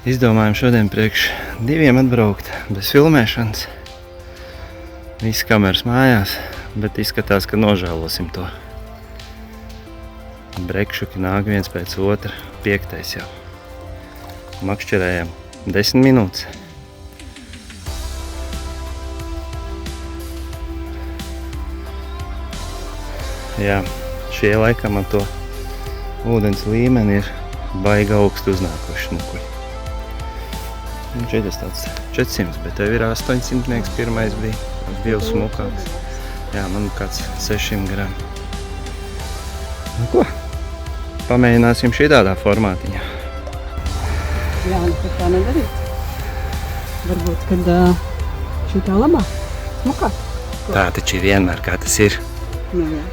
Izdomājam šodien priekš 2 atbraukt bez filmēšanas. Viss kameras mājās, bet izskatās, ka nožēlosim to. Brekšuki nāk viens pēc otra, 5. jau. Makšķerējam 10 minūtes. Jā, šie laikam ar to ūdens līmeni ir baigi augstu uznākoši nukuļi. Šeit ir tāds 400, bet tev ir 800, pirmais bija vēl smukāks. Jā, man kāds 600 gramu. Nu ko, pamēģināsim šitādā formātiņā. Jā, bet tā nedarīt. Varbūt, kad šitā labā, smukāk. Tā taču ir vienmēr, kā tas ir. Nu jā.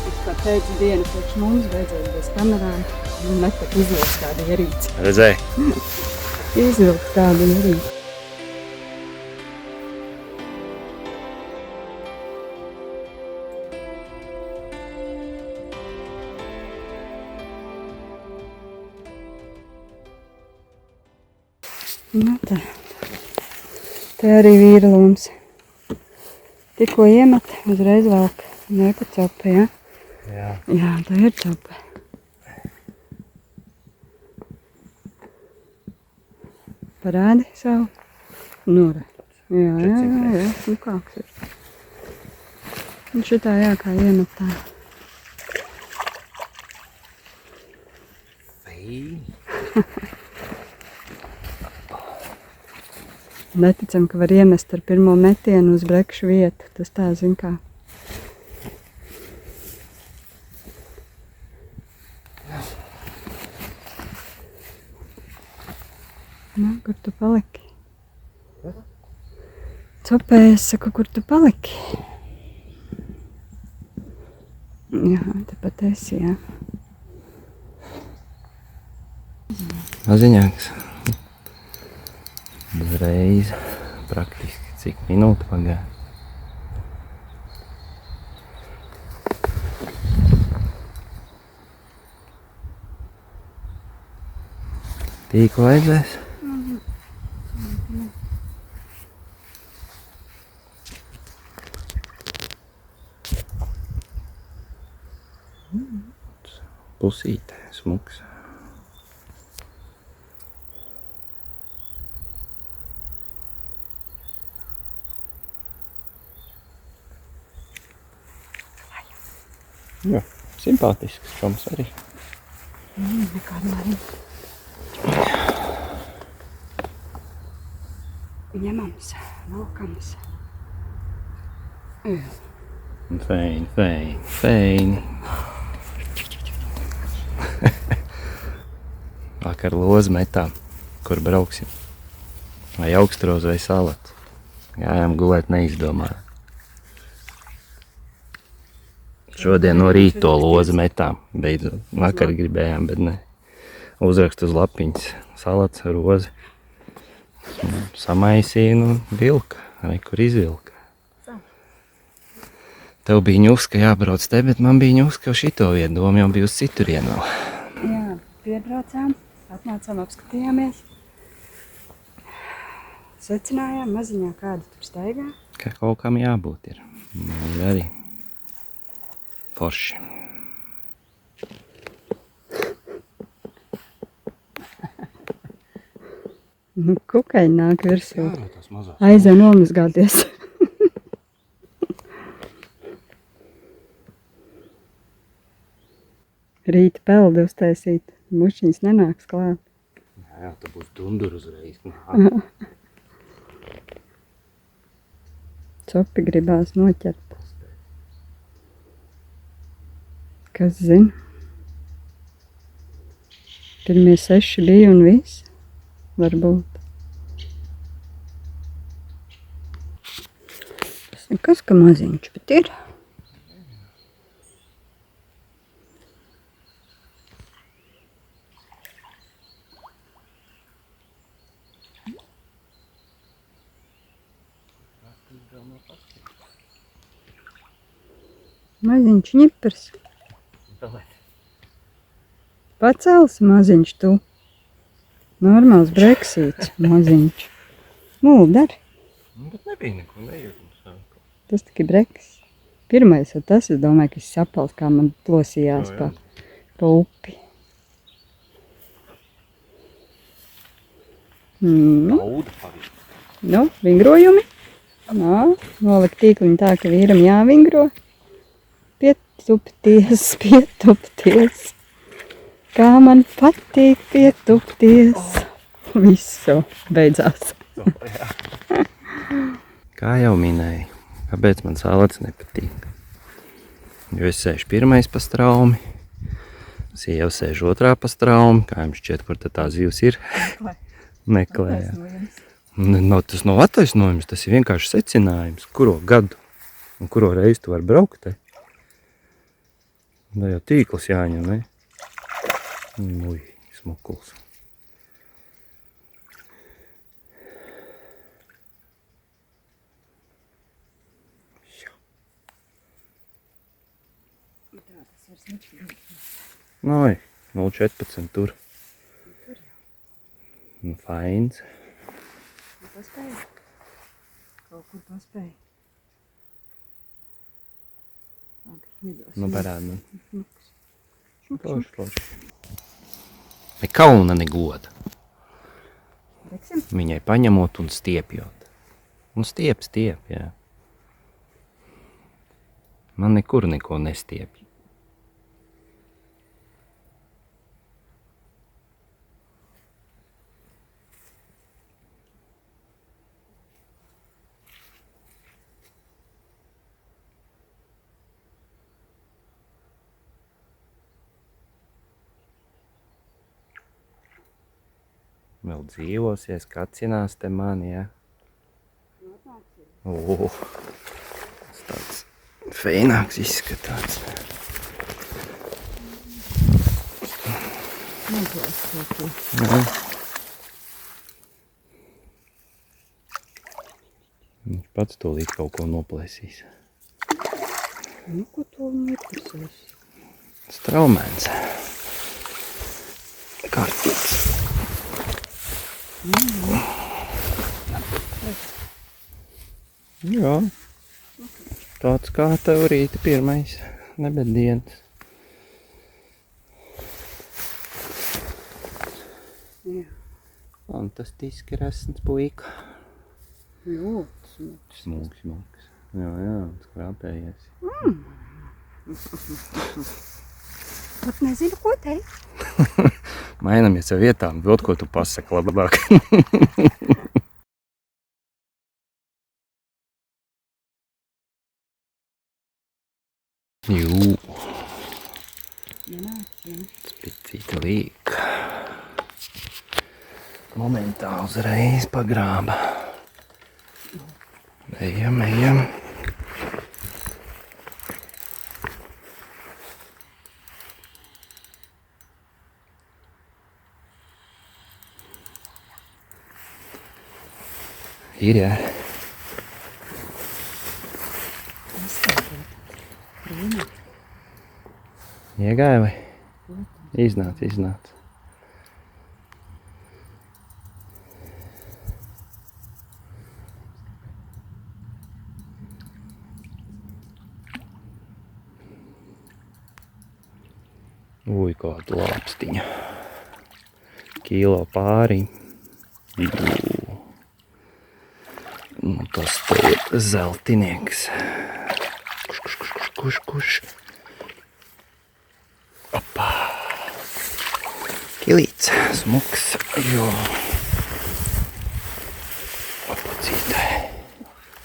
Es kā teicu, dienu priekš mums beidzot bez kamerām. Nepat izvilks tādu ierīci. Redzēji? Izvilks tādu ierīci. Nu tā. Te arī vīra lums. Tikko iemet, uzreiz velk. Neku copa, ja? Jā. Jā, tā ir copa. Parādi savu. Nora. Jā, nu kāks ir. Un šitā jā, kā iemet tā. Neticam, ka var iemest ar pirmo metienu uz brekšu vietu. Tas tā, zin kā. Nu, kur tu paliki? Copē, es saku, kur tu paliki? Jā, tepat esi, jā. Maziņāks. Uzreiz praktiski cik minūte pagāja. Tīklu vajadzēs? Pusīte, smuks. Jā, simpātisks čoms arī. Nekāda arī. Ņemams, valkams. Feini. Vakar lozi metām, kur brauksim. Vai Augstros vai Salats. Gājām gulēt neizdomāt. Šodien no rīta to lozi metām. Beidzot, vakar gribējām, bet ne. Uzrakstu uz lapiņas. Salats, rozi. Samaisīja, nu, vilka. Vai kur izvilka. Tev bija ņuska jābrauc te, bet man bija ņuska uz šito vietu. Doma jau bija uz citurienu vēl. Jā, piebraucām, atnācām, apskatījāmies. Secinājām maziņā, kāda tur staigā. Ka kaut kam jābūt ir. Ir arī forši. Nu, kukaiņi nāk virsū. Jā, tas mazās. Aizē nomazgāties. Rīta peldi uztaisīt. Mušiņas nenāks klāt. Jā, tā būs dundur uzreiz. Copi gribās noķert. Kas zina? Pirmie 6 bija un viss. Varbūt. Tas nekas, ka maziņš, bet ir. Maziņš ņipers. Pacels maziņš tu. Normāls breksīts, maziņš. Mūldari. Bet nebija neko nejūtams. Tas tikai breks. Pirmais ir tas, es domāju, ka es sapals, kā man plosījās pa upi. Nu, vingrojumi. Nolikt tīkliņu tā, ka vīram jāvingro. Pietupties. Kā man patīk pietupties. Visu beidzās. Kā jau minēju, kāpēc man salads nepatīk? Jo es sēžu pirmais pa straumi, sieva sēž otrā pa straumi, kā jums šķiet, kur tad tā zivs ir? Meklējā. Tas nav attaisnojums, tas ir vienkārši secinājums, kuro gadu un kuro reizi tu vari braukt te. Tā jau tīkls jāņem, ne? Ui, smukuls. Nai, 0,14 tur. Nu, fains. Paspēja? Kaut kur paspēja. Nu, parādi man. Šmuks. Loši. Ne kauna, ne goda. Reksim? Viņai paņemot un stiepjot. Un stiep, jā. Man nekur neko nestiepj. Vēl dzīvosies, kacinās te mani, ja? Tas tāds feināks izskatās. Jā. Viņš pats tūlīt kaut ko noplēsīs. Nu, ko to neprasīs? Straumēns. Kārtīgs. Jā. Tāds kā tev rīta pirmais nebedienas. Jā. Fantastiski resns puika. Ļoti smuks. Smuks. Jā, skrāpējies. Pat nezinu, ko teikt. Mainamies ar vietām, dod, ko tu pasaki labāk. Jū. Spicīta līk. Momentā uzreiz pagrāba. Ejam. Ir, jā. Iegāja vai? Iznāc. Ui, kāda lāpstiņa. Kilo pāri. Nu, tas te ir zeltinieks. Kuš. Opā. Kilīts, smuks, jo. Apacītē.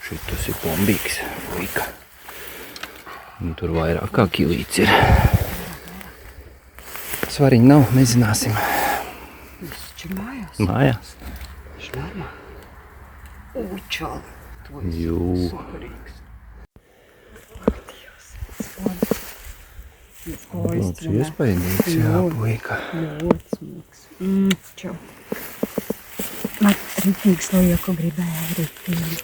Šitas ir bombīgs, puika. Un tur vairāk kā kilīts ir. Svariņi nav, nezināsim. Viss taču mājās. Mājās? Šļāmā. Učal. Jū. Superīgs. Tāds iespaidīgs, jā, puika. Ļoti smuks. Čau. Man rītīgs lojoku gribēja rītīgi.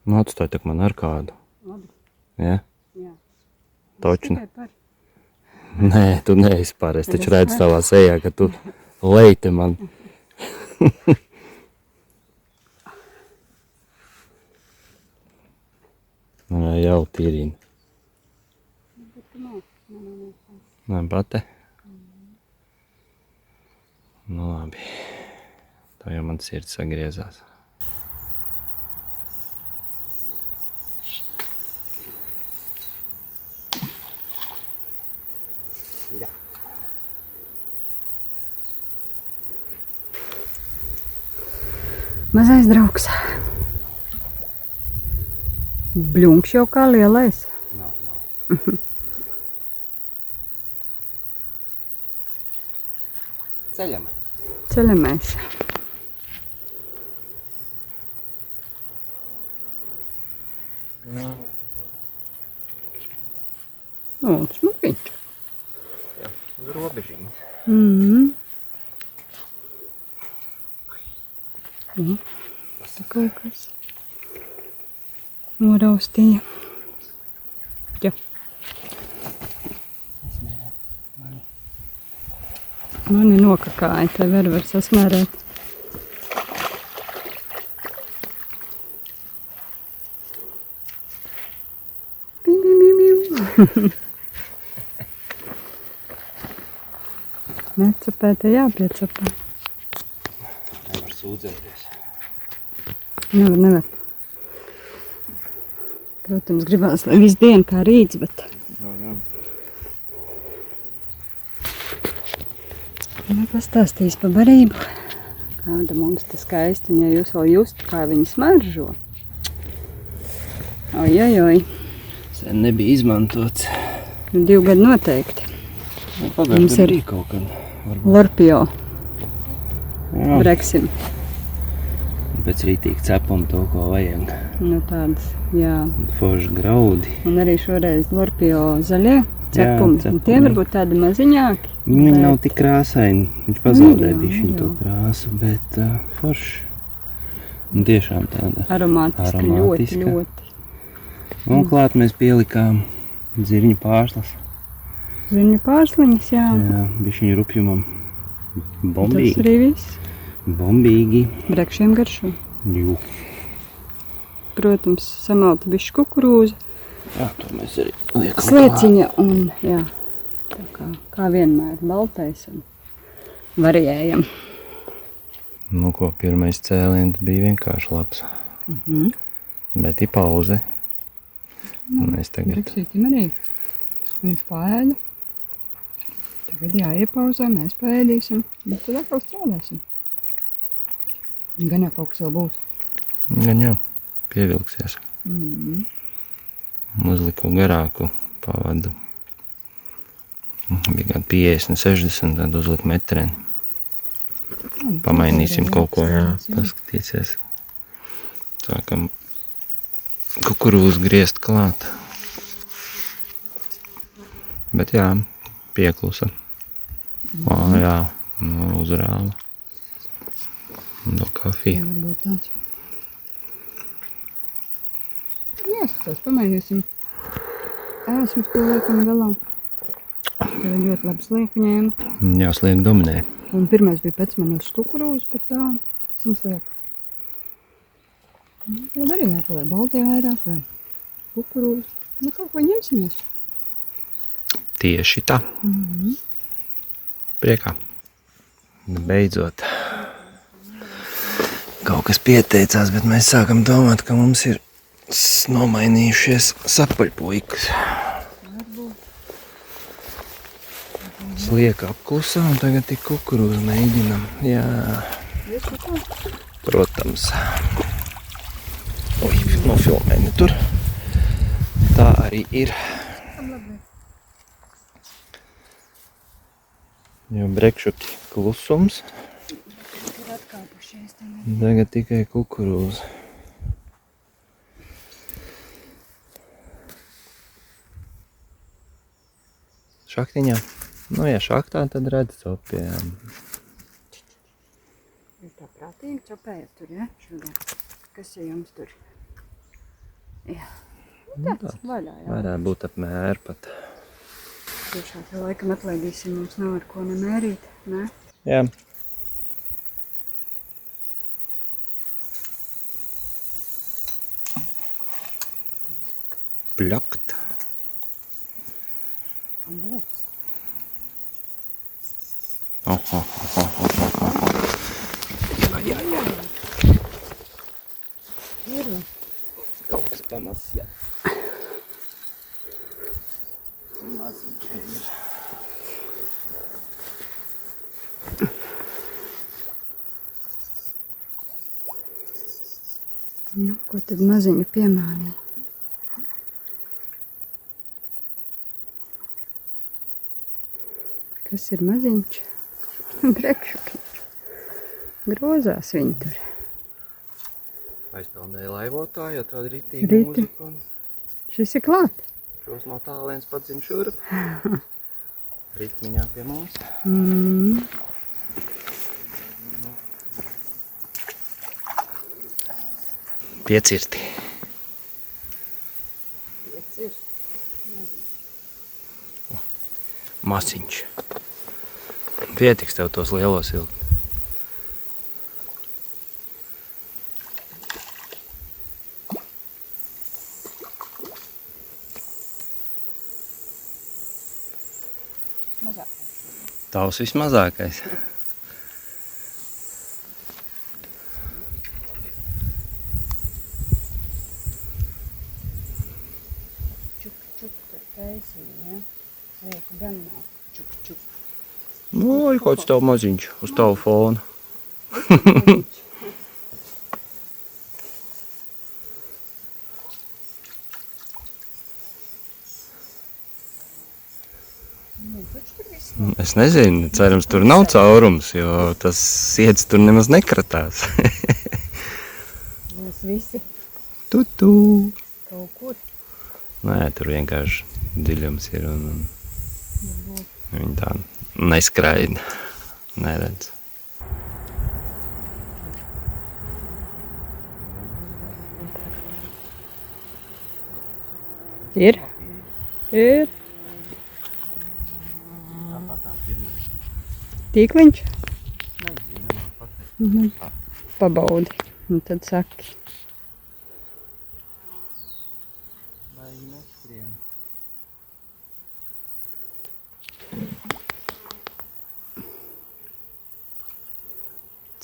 Nu, atstāj tak man ar kādu. Labi. Ja? Jā. Točni. Tikai par. Nē, tu neesi par. Es taču Es redzu par. tavā sejā, ka tu leiti man. Jau tīrīni. Nē, bate. Nu labi. Tā jau man sirds sagriezās. Mazais draugs. Bļunkš jau kā lielais. Ceļamies. O, smukiņš. Jā, uz robežiņas. Tā kaut kas noraustīja. Jā. Mani nokakāja, tev var sasmērēt. Bim, bim, bim, bim. Necapē, te jāpiecapē. Nevar sūdzēties. Nevar. Protams, gribās, lai visu dienu kā rīts, bet... Pastāstīs pa barību, kāda mums tas skaisti, un ja jūs vēl justu, kā viņi smaržo. Ojojoj. Sen nebija izmantots. 2 gadi noteikti. Pagājuši arī kaut kad. Lorpio. Jā. Breksim. Pēc rītīgi cepam to, ko vajag. Nu tādas, jā. Forši graudi. Un arī šoreiz Lorpio zaļie cepumi. cepumi. Tie varbūt tādi maziņāki. Viņi nav tik krāsaini. Viņš pazaudē Jā, bišķiņ to jā. krāsu, bet forši. Un tiešām tāda. Aromātiski, Aromātiska. ļoti. Un klāt mēs pielikām dzirņu pārslas. Ziņu pārsliņas, jā. Jā, bišķiņu rupjumam. Tas Bombīgi. arī viss. Bombīgi. Brekšiem garšo. Jū. Protams, samalta bišķi kukurūza. Jā, to mēs arī liekam. Slieciņa un, jā, tā kā vienmēr baltais un variējam. Nu ko, pirmais cēliens bija vienkārši labs. Bet ir pauze. Mēs tagad... Breksītim arī. Viņš paēda. Tagad jāiepauzē, mēs paēdīsim. Bet tad atkal strādāsim. Gan jau kaut kas vēl būs. Gan jau, pievilksies. Uzliku garāku pavadu. Bija kādi 50, 60, tad uzliku metreni. Pamainīsim kaut ko, jā, paskatīsies. Sākam kukurūzu griezt klāt. Bet jā, pieklusa. O, jā, uzrāva. No kafija. Varbūt tāds. Jāskatās, pamainīsim. Ēsmas, ko liekam galā. Tev ļoti labi slieka ņēma. Jā, sliek dominē. Un pirmais bija pēc manis kukurūzu, bet tā, pēc tam slieka. Tad arī jāpaliek baltie vairāk vai kukurūzu. Nu, kaut ko ņemsimies. Tieši tā. Priekā. Beidzot. Kaut kas pieteicās, bet mēs sākam domāt, ka mums ir nomainījušies sapaļpuikas. Slieka apklusā un tagad tik kukurūzu mēģinam. Jā, protams. Oi, nofilmēni tur. Tā arī ir. Jo brekšuki klusums. Tagad tikai kukurūza. Šaktiņā. Nu, ja šaktā, tad redz copiem. Jūs tā prātīgi čopējat tur, ja? Šodien. Kas ja jums tur? Jā. Tāds vaļā, jā. Varētu būt apmēr pat. Tiešām te laikam atlaidīsim, mums nav ar ko nemērīt, ne? Jā. Pļakt. Būs. Jā. Ir. Kaut kas pamazs, jā. Maziņš ir. Nu, ko tad maziņa piemānīja? Kas ir maziņš? Brekšukiņš. Grozās viņi tur. Aizpeldēja laivotāju, jo tāda ritīga Riti. mūzika. Un Šis ir klāt. šos no tāliens pats zin šurp. Ritmiņā pie mums. Piecirti. Masiņš. Pietiks tev tos lielos vilkt. Tavs vismazākais. Čuk, tur taisīja, ja? Sveiku gan nav. Čuk, čuk. Nu, ir kāds tev maziņš uz tavu fonu. Es nezinu, cerams, tur nav caurums, jo tas iets tur nemaz nekratās. Mēs visi Tutu. kaut kur. Nē, tur vienkārši dziļums ir un viņi tā neskraida, neredz. Ir? Ir. Tīkliņš? Pabaudi. Un tad saki.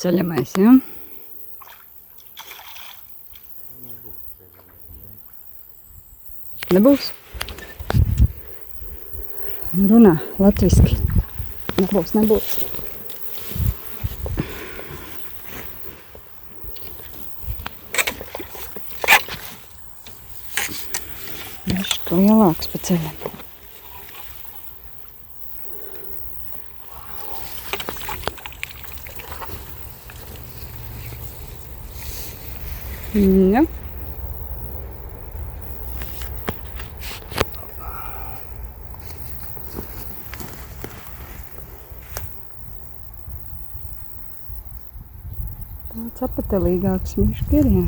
Ceļamais, ja? Nebūs? Runā latviski. Nebūs. Bišķi lielāks pa ceļam. Ja. Tāds apatelīgāks miški ir, jā.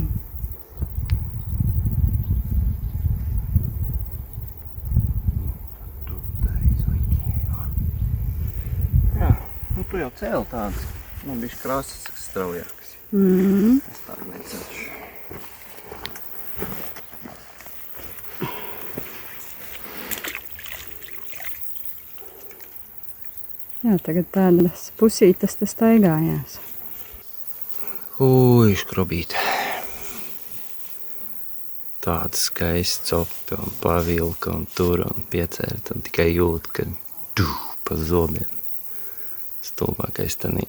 Jā, nu tu jau cēli tādas. Man bišķi krāsas straujākas. Es tādu necelšu. Jā, tagad tādas pusītes te staigājās. Škrobīt. Tāda skaista copi un pavilka un tur un piecērt un tikai jūt, ka pa zobiem. Stulbākais tanī,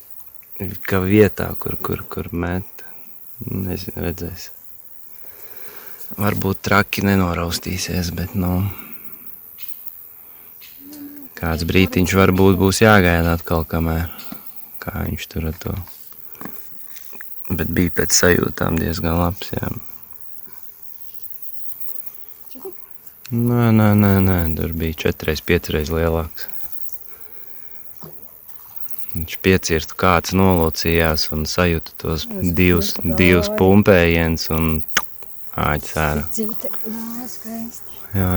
ka vietā, kur met, nezinu, redzēs. Varbūt traki nenoraustīsies, bet, kāds brītiņš varbūt būs jāgaida atkal, kamēr, kā viņš tur ar to. Bet bija pēc sajūtām diezgan labs, jā. Nē, tur bija 4x5 lielāks. Viņš piecirtu kāds nolocījās un sajūta tos divus pumpējiens un āķis ārā. Cita, nā, skaisti. Jā.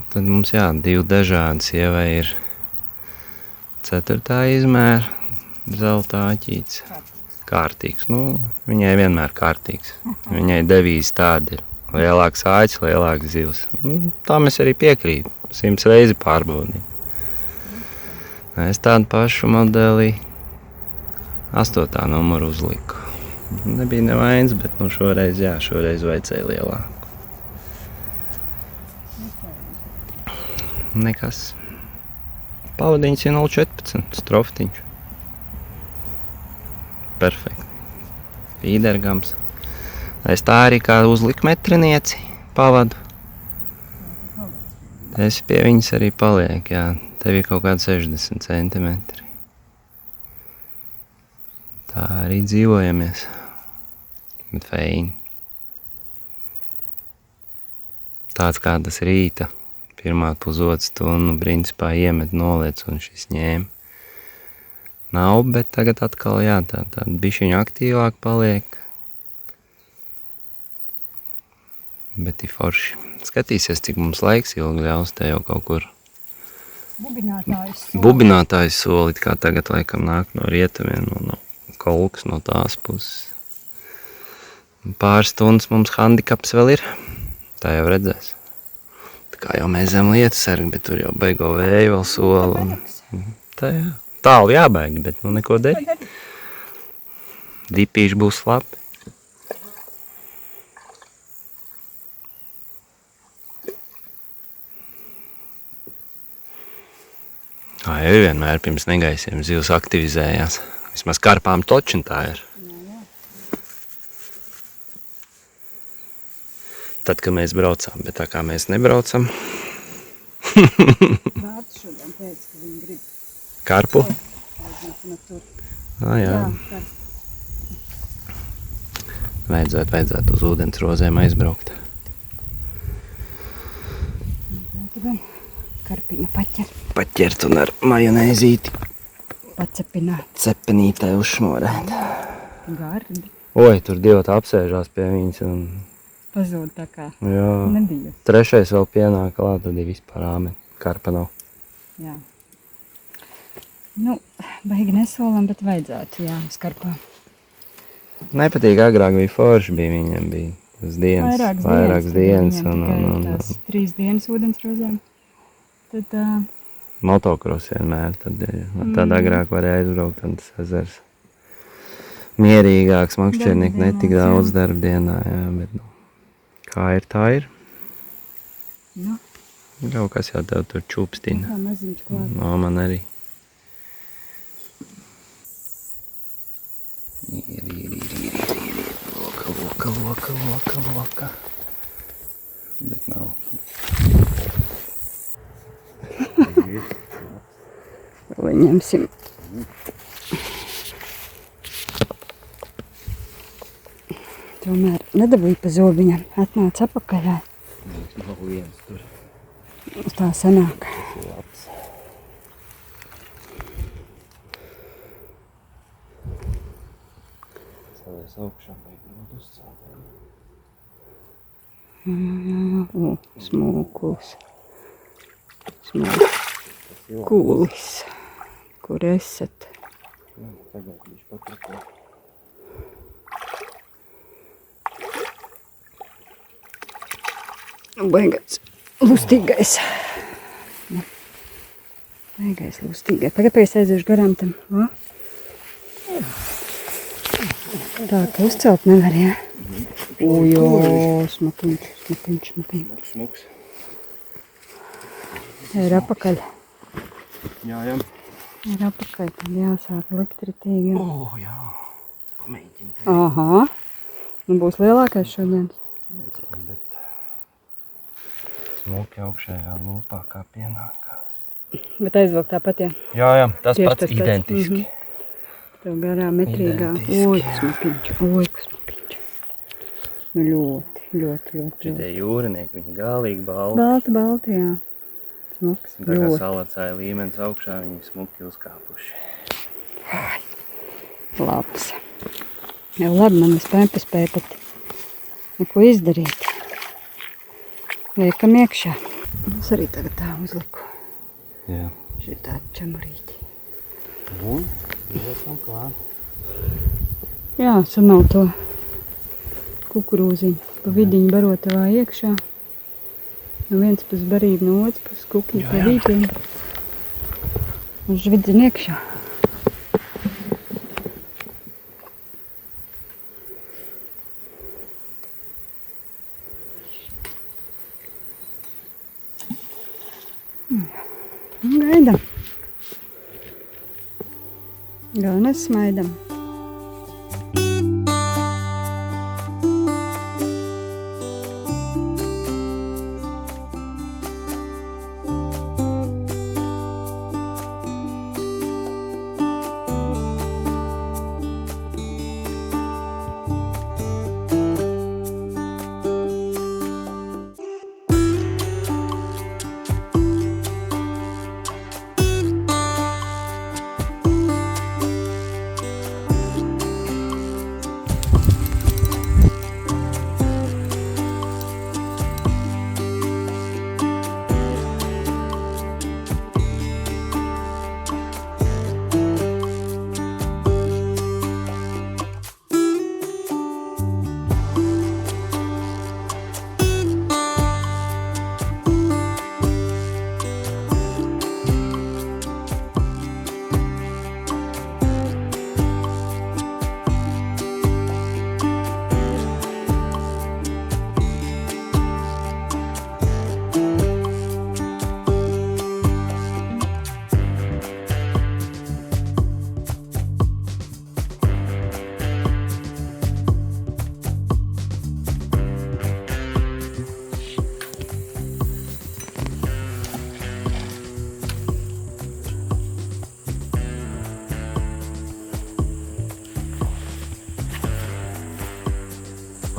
Tad mums, jā, 2 dažādi. Sievai ir 4. izmēra zelta āķītis. Kārtīgs. Viņai vienmēr kārtīgs. Viņai devīze tāda ir. Lielāks āķis, lielāks zivs. Tā mēs arī piekrītam. 100 reizi pārbaudīt. Es tādu pašu modeli 8. numuru uzliku. Nebija nevainas, bet šoreiz vajadzēja lielāku. Nekas. Pavadiņš ir 0,14, stroftiņš. Perfekti. Fīdergams. Es tā arī kā uzlikmetrinieci pavadu. Es pie viņas arī paliek, jā. Tev ir kaut kādi 60 centimetri. Tā arī dzīvojamies. Bet feini. Tāds kā tas rīta. Pirmā pusotru stundu principā iemet noliec un šis ņēma. Nav, bet tagad atkal jā, tā bišķiņa aktīvāk paliek. Bet ir forši. Skatīsies, cik mums laiks ilgi ļaus te jau kaut kur. Bubinātājs soli, kā tagad laikam nāk no rietumiem, no kolkas, no tās puses. Pāris stundas mums handikaps vēl ir. Tā jau redzēs. Tā kā jau mēs zem lietu sargi, bet tur jau beigo vēju vēl soli. Tā jā. Tālu jābaigi, bet neko darīt. Dipīši būs labi. Jau vienmēr pirms negaisiem zivs aktivizējās. Vismaz karpām točin tā ir. Tad, kad mēs braucām, bet tā kā mēs nebraucam. Vārds šodien teica, ka viņi grib. Karpu? Jā. Vajadzētu uz ūdens rozēm aizbraukt. Karpiņa paķer. Paķert un ar majonēzīti. Pacepināt. Cepenītē uzšmorēt. Gardi. Oi, tur divi apsēžās pie viņas un... Pazūd tā kā. Jā. Nebija. 3. vēl pienāk klāt, tad ir vispār āme. Karpa nav. Jā. Baigi nesolam, bet vajadzētu, jā, skarpā. Nepatīk, agrāk bija forši, viņam bija tas dienas. Vairākas dienas. Tās 3 dienas ūdens rozēm. Tad motokros vienmēr. Tad agrāk varēja aizbraukt, tad tas ezers mierīgāks, makšķernieki netik daudz darba dienā, jā, bet kā ir, tā ir. Kaut kas jau tev tur čūpstina. Tā maziņš klāt. Man arī. Ir. Loka. Bet nav. Vai ņemsim. Tomēr nedabūja pa zobiņam. Atnāc apakaļā. Nav viens tur. Tā sanāk. Tas ir labs. Salies augšā vai grūti uzcelt. Jā. Smūkulis. Smūkulis. Kur esat? Tagad viņš patrako. Baigais lustīgais. Baigais lustīgais. Tagad pēc aiziešu garām tam. Tā, ka uzcelt nevar, jā? Ujō, smukiņš. Smuks. Ir apakaļ. Jā. Ir apakaļ, tad jāsāk likt ritīgi. Jā. Pamēģini. Aha. Būs lielākais šodien. Nezinu, bet smuki augšējā lūpā kā pienākās. Bet aizvilkt tāpat, jā? Jā, tas Tieši pats identiski. Tev garā metrīgā. Oi, kas smukiņš. Ļoti. Šitie jūrinieki, viņi galīgi balti. Balti, jā. Smuks, Tā kā ļoti. salacāja līmenis augšā, viņi smuki uzkāpuši. Labs. Jau labi, man nespēja pat neko izdarīt. Liekam iekšā. Es arī tagad tā uzliku. Jā. Šitā čemurīti. Un liekam klāt. Jā, samal to kukurūziņu. Pa vidiņu barotavā iekšā. No viens pus barība, no otrs pus kukļi pa vītiem. Un žvidzin iekšā. Un gaidam. Galvenais smaidam.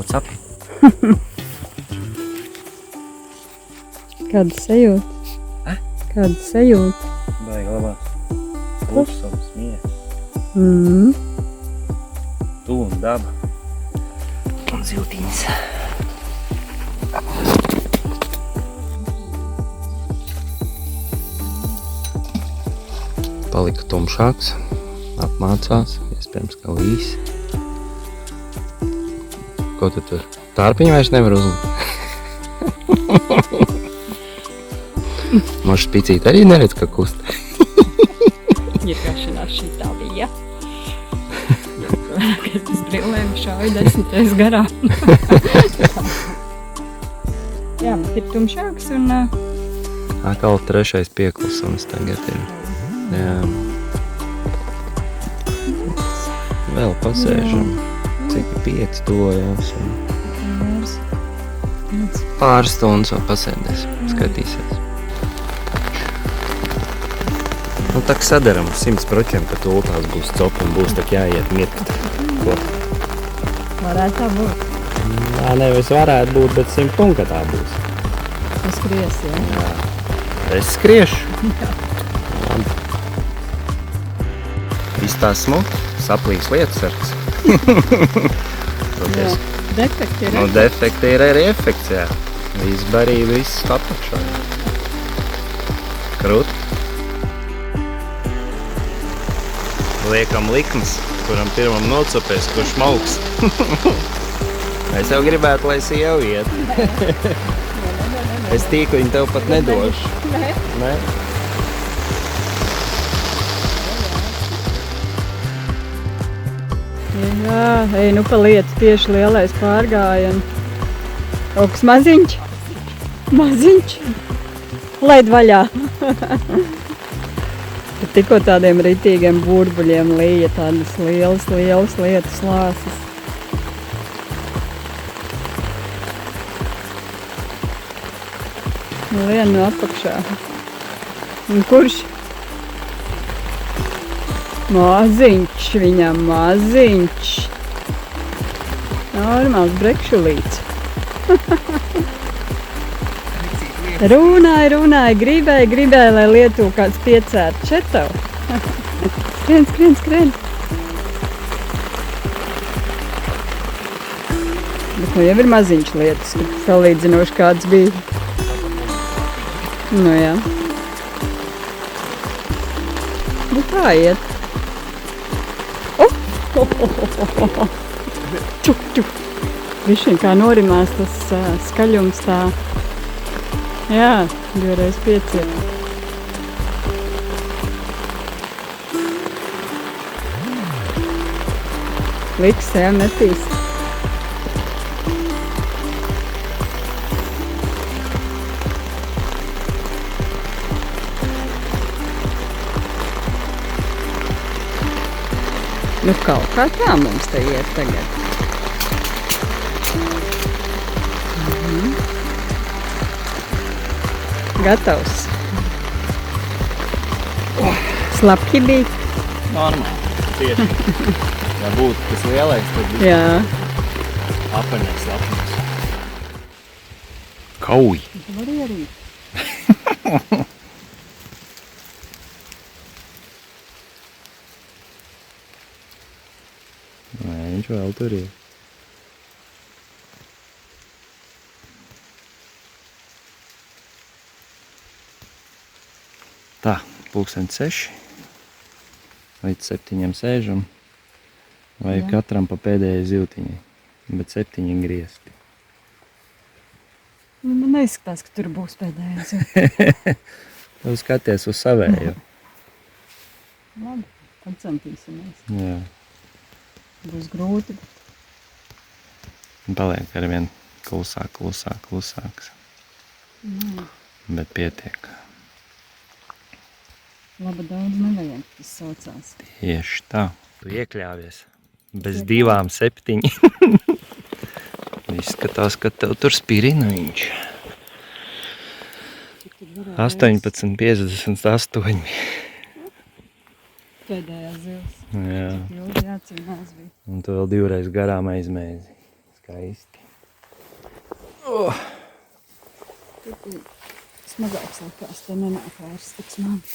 What's up? Kāda sajūta? Kāda sajūta? Baigi labāk. Klusums, miers. Tu un daba. Un ziltiņas. Palika tumšāks, apmācās, iespējams, ka līs. Ko tu tur? Tārpiņu vairs nevar uzlikt. Moša spicīt arī neredz, ka kust. Ierkašanās šitā bija. Kad es brillēm šauju 10 garām. Jā, bet ir tumšāks un... Atkal 3. pieklusums tagad ir. Jā. Vēl pasēžam. Cik 5 tojās. Pāris stundas vēl pasēdēs. Skatīsies. Nu tak sadaram 100%, ka tultās būs cop un būs tak jāiet mirkt. Ko? Varētu tā būt. Nā, nevis varētu būt, bet 100 ka tā būs. Tu skriesi, jā? Es skriešu. Labi. Viss tā smuki, saplīs lietasargs. Jā, defekti ir. Nu, defekti ir arī efekts, jā. Viss barība, viss apakšā. Krūt. Liekam likmes, kuram pirmam nocopēs, kurš mauks. Es jau gribētu, lai sieva iet. Es tīkliņu tev pat nedošu. Nē? Jā, ej, nu pa lietu tieši lielais pārgājienu. Kaut kas maziņš? Maziņš? Laid vaļā. Bet tikko tādiem ritīgiem burbuļiem līja tādas lielas lietas lāsas. Lien no apakšā. Un kurš? Maziņš viņam, maziņš. Normāls brekšulīts. Runāja, gribēja, lai Lietuva kāds piecērt. Šeit tev. Skrien. Bet nu jau ir maziņš lietas, kad salīdzinoši kāds bija. Nu jā. Nu kā iet? Čuk, čuk. Višķiņ kā norimās tas skaļums tā. Jā, 2x5 ir. Liks, jā, metīs. Nu kaut kā tā mums te iet tagad. Gatavs. Slapki bija. Normāli, tieši. Ja būtu tas lielais, tad bija Jā. apaņais lapnis. Kauj! Tu vari arī. Nē, viņš vēl tur ir. Tā, 6:30. Līdz 7 sēžam. Vai katram pa pēdējai zivtiņai. Bet 7 griezti. Nu, man neizskatās, ka tur būs pēdējais. Tu skaties uz savēju. Labi, tad centīsimies. Jā. Būs grūti. Un paliek arvien klusāk, klusāk, klusāks. Bet pietiek. Labi, daudz nevajag, tas saucās. Tieši tā. Tu iekļāvies. Bez 2,7. Izskatās, ka tev tur spiriniņš. 18,58. Pēdējā zivs. Jā. Ilgi jācīnās bija. Un tu vēl 2 reizes garām aizmēzi. Skaisti. Tur bija smagāks likās, te nenāk vairs tik smagi.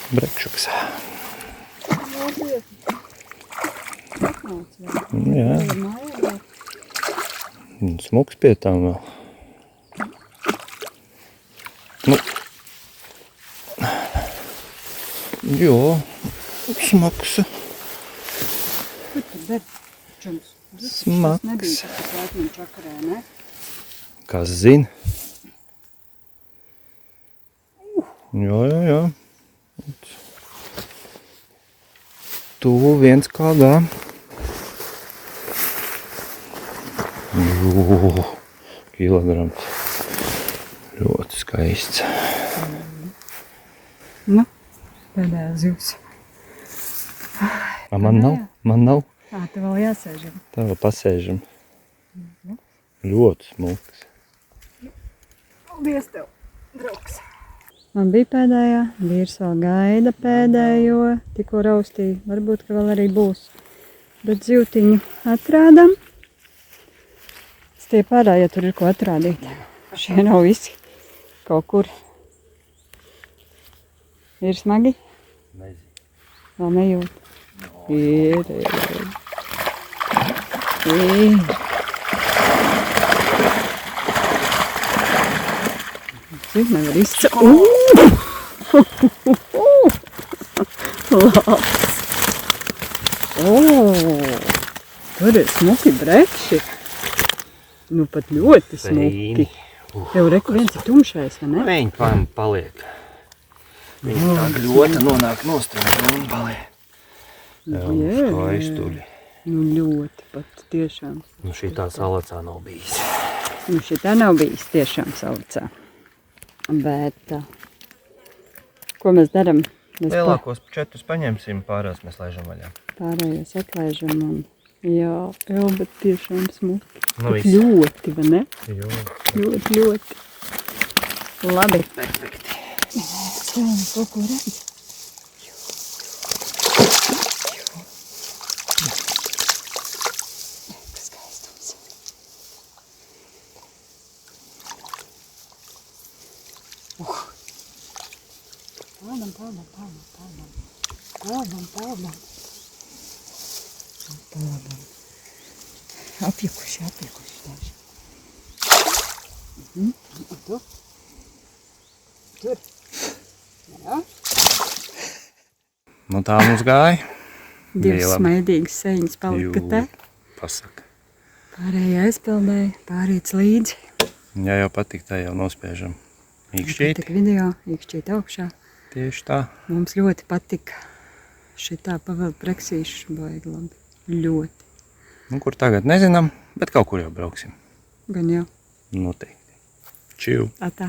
Brekšuks. Labi. Atnāc vēl. Jā. Vēl ir mājā vēl. Un smuks pie tām vēl. Nu. Jo, smags. Kur tu der? Čums. Smags. Tas nebija tas laipniņu čakarē, ne? Kas zina? Jā. Tuvu 1 kg. Kilograms. Ļoti skaists. Nu, pēdējā zivs. Man nav. Te vēl jāsēžam. Tā vēl pasēžam. Ļoti smuks. Paldies tev, draugs. Man bija pēdējā, vīrs vēl gaida pēdējo, tikko raustīja, varbūt, ka vēl arī būs. Bet zivtiņu atrādam. Tie pārējie tur ir ko atrādīt. Šie nav visi kaut kur. Ir smagi? Nezinu. Vēl nejūt. Ir. Cik nevar izcelt. Labs. Tur ir smuki brekši. Nu pat ļoti smuki. Tev reku viens ir tumšais, vai ne? Viņi paliek. Viņi tā ļoti nonāk nostumā un paliek. Jā, skaistuļi. Nu ļoti pat tiešām. Nu šitā salacā nav bijis. Nu šitā nav bijis tiešām salicā. Bet, ko mēs daram? Mēs Lielākos 4 paņemsim, pārējos mēs laižam vaļā. Pārējos atlaižam un jā, bet tiešām smuki. Nu Bet viss. ļoti, vai ne? Jo. Ļoti. Labi. Perfekti. Kaut ko redz. Skaistums. Pādam. Pelnam. Apjukuši daži. Tu? Tur. Jā. Nu tā mums gāja. Divas Bija labi. smaidīgas seņas palika te. Pasaka. Pārējie aizpildēja, pārīts līdzi. Ja jau patīk, tā jau nospiežam īkšķīti. Tik video, iekšķīt augšā. Tieši tā. Mums ļoti patika šitā pavēlt preksīšu, baigi labi. Ļoti. Nu, kur tagad nezinām, bet kaut kur jau brauksim. Gan jau. Noteikti. Čiu. Atā.